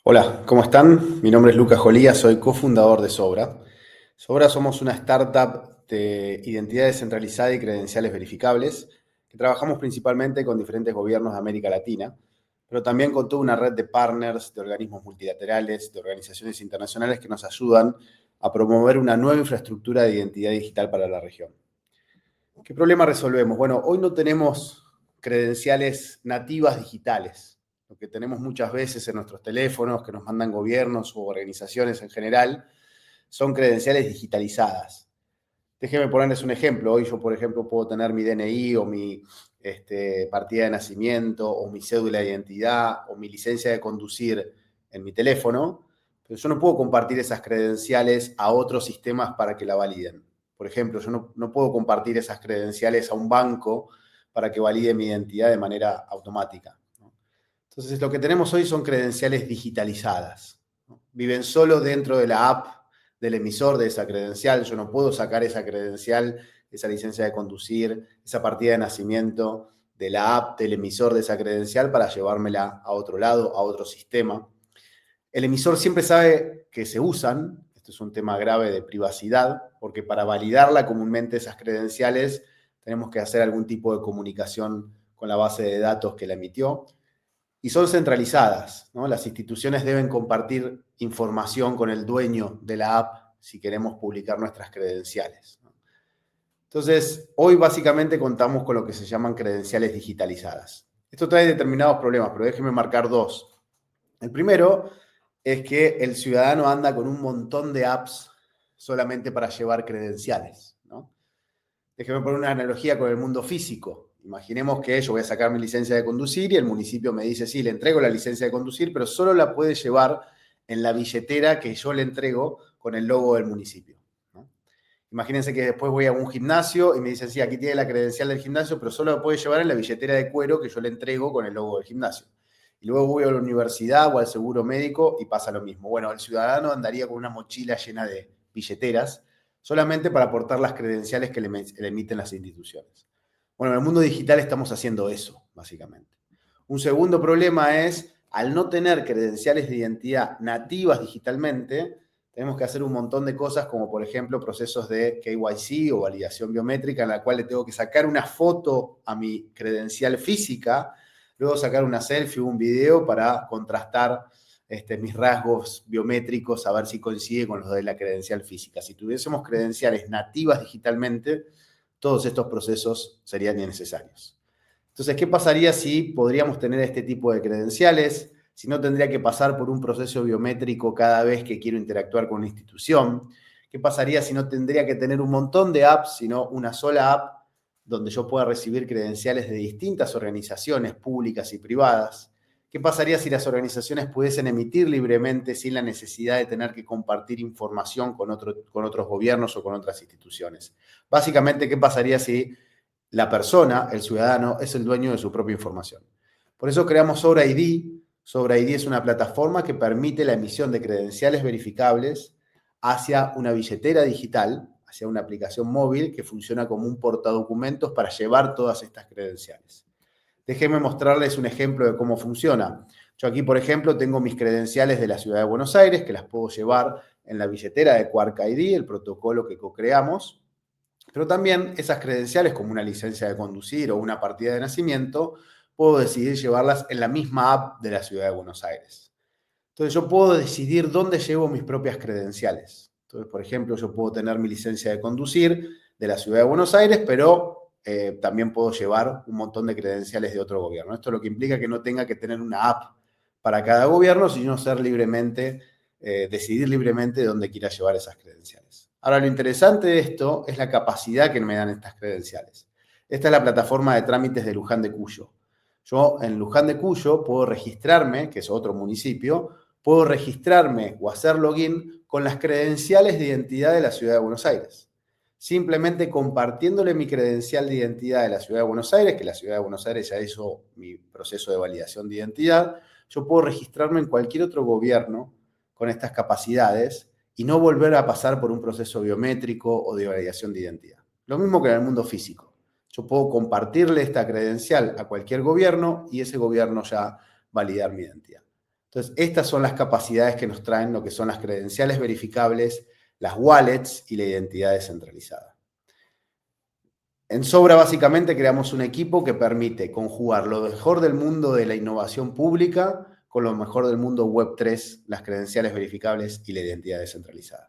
Hola, ¿cómo están? Mi nombre es Lucas Jolía, soy cofundador de Sobra. Sobra somos una startup de identidad descentralizada y credenciales verificables que trabajamos principalmente con diferentes gobiernos de América Latina, pero también con toda una red de partners, de organismos multilaterales, de organizaciones internacionales que nos ayudan a promover una nueva infraestructura de identidad digital para la región. ¿Qué problema resolvemos? Bueno, hoy no tenemos credenciales nativas digitales. Lo que tenemos muchas veces en nuestros teléfonos, que nos mandan gobiernos u organizaciones en general, son credenciales digitalizadas. Déjenme ponerles un ejemplo. Hoy yo, por ejemplo, puedo tener mi DNI o mi partida de nacimiento o mi cédula de identidad o mi licencia de conducir en mi teléfono, pero yo no puedo compartir esas credenciales a otros sistemas para que la validen. Por ejemplo, yo no puedo compartir esas credenciales a un banco para que valide mi identidad de manera automática, ¿no? Entonces, lo que tenemos hoy son credenciales digitalizadas, ¿no? Viven solo dentro de la app del emisor de esa credencial. Yo no puedo sacar esa credencial, esa licencia de conducir, esa partida de nacimiento de la app del emisor de esa credencial para llevármela a otro lado, a otro sistema. El emisor siempre sabe que se usan. Esto es un tema grave de privacidad, porque para validarla comúnmente esas credenciales tenemos que hacer algún tipo de comunicación con la base de datos que la emitió y son centralizadas, ¿no? Las instituciones deben compartir información con el dueño de la app si queremos publicar nuestras credenciales, ¿no? Entonces, hoy básicamente contamos con lo que se llaman credenciales digitalizadas. Esto trae determinados problemas, pero déjenme marcar dos. El primero es que el ciudadano anda con un montón de apps solamente para llevar credenciales, ¿no? Déjeme poner una analogía con el mundo físico. Imaginemos que yo voy a sacar mi licencia de conducir y el municipio me dice, sí, le entrego la licencia de conducir, pero solo la puede llevar en la billetera que yo le entrego con el logo del municipio, ¿no? Imagínense que después voy a un gimnasio y me dicen, sí, aquí tiene la credencial del gimnasio, pero solo la puede llevar en la billetera de cuero que yo le entrego con el logo del gimnasio. Y luego voy a la universidad o al seguro médico y pasa lo mismo. Bueno, el ciudadano andaría con una mochila llena de billeteras solamente para aportar las credenciales que le emiten las instituciones. Bueno, en el mundo digital estamos haciendo eso, básicamente. Un segundo problema es, al no tener credenciales de identidad nativas digitalmente, tenemos que hacer un montón de cosas, como por ejemplo procesos de KYC o validación biométrica, en la cual le tengo que sacar una foto a mi credencial física, luego sacar una selfie o un video para contrastar mis rasgos biométricos, a ver si coincide con los de la credencial física. Si tuviésemos credenciales nativas digitalmente, todos estos procesos serían innecesarios. Entonces, ¿qué pasaría si podríamos tener este tipo de credenciales? Si no tendría que pasar por un proceso biométrico cada vez que quiero interactuar con una institución. ¿Qué pasaría si no tendría que tener un montón de apps, sino una sola app donde yo pueda recibir credenciales de distintas organizaciones públicas y privadas? ¿Qué pasaría si las organizaciones pudiesen emitir libremente sin la necesidad de tener que compartir información con otros gobiernos o con otras instituciones? Básicamente, ¿qué pasaría si la persona, el ciudadano, es el dueño de su propia información? Por eso creamos Sobra ID. Sobra ID es una plataforma que permite la emisión de credenciales verificables hacia una billetera digital, hacia una aplicación móvil que funciona como un portadocumentos para llevar todas estas credenciales. Déjenme mostrarles un ejemplo de cómo funciona. Yo aquí, por ejemplo, tengo mis credenciales de la Ciudad de Buenos Aires, que las puedo llevar en la billetera de Quark ID, el protocolo que co-creamos, pero también esas credenciales, como una licencia de conducir o una partida de nacimiento, puedo decidir llevarlas en la misma app de la Ciudad de Buenos Aires. Entonces yo puedo decidir dónde llevo mis propias credenciales. Entonces, por ejemplo, yo puedo tener mi licencia de conducir de la Ciudad de Buenos Aires, pero también puedo llevar un montón de credenciales de otro gobierno. Esto es lo que implica que no tenga que tener una app para cada gobierno, sino ser libremente, decidir libremente dónde quiera llevar esas credenciales. Ahora, lo interesante de esto es la capacidad que me dan estas credenciales. Esta es la plataforma de trámites de Luján de Cuyo. Yo en Luján de Cuyo puedo registrarme, que es otro municipio, puedo registrarme o hacer login con las credenciales de identidad de la Ciudad de Buenos Aires. Simplemente compartiéndole mi credencial de identidad de la Ciudad de Buenos Aires, que la Ciudad de Buenos Aires ya hizo mi proceso de validación de identidad, yo puedo registrarme en cualquier otro gobierno con estas capacidades y no volver a pasar por un proceso biométrico o de validación de identidad. Lo mismo que en el mundo físico. Yo puedo compartirle esta credencial a cualquier gobierno y ese gobierno ya validar mi identidad. Entonces, estas son las capacidades que nos traen lo que son las credenciales verificables, las wallets y la identidad descentralizada. En Sobra, básicamente, creamos un equipo que permite conjugar lo mejor del mundo de la innovación pública con lo mejor del mundo Web3, las credenciales verificables y la identidad descentralizada.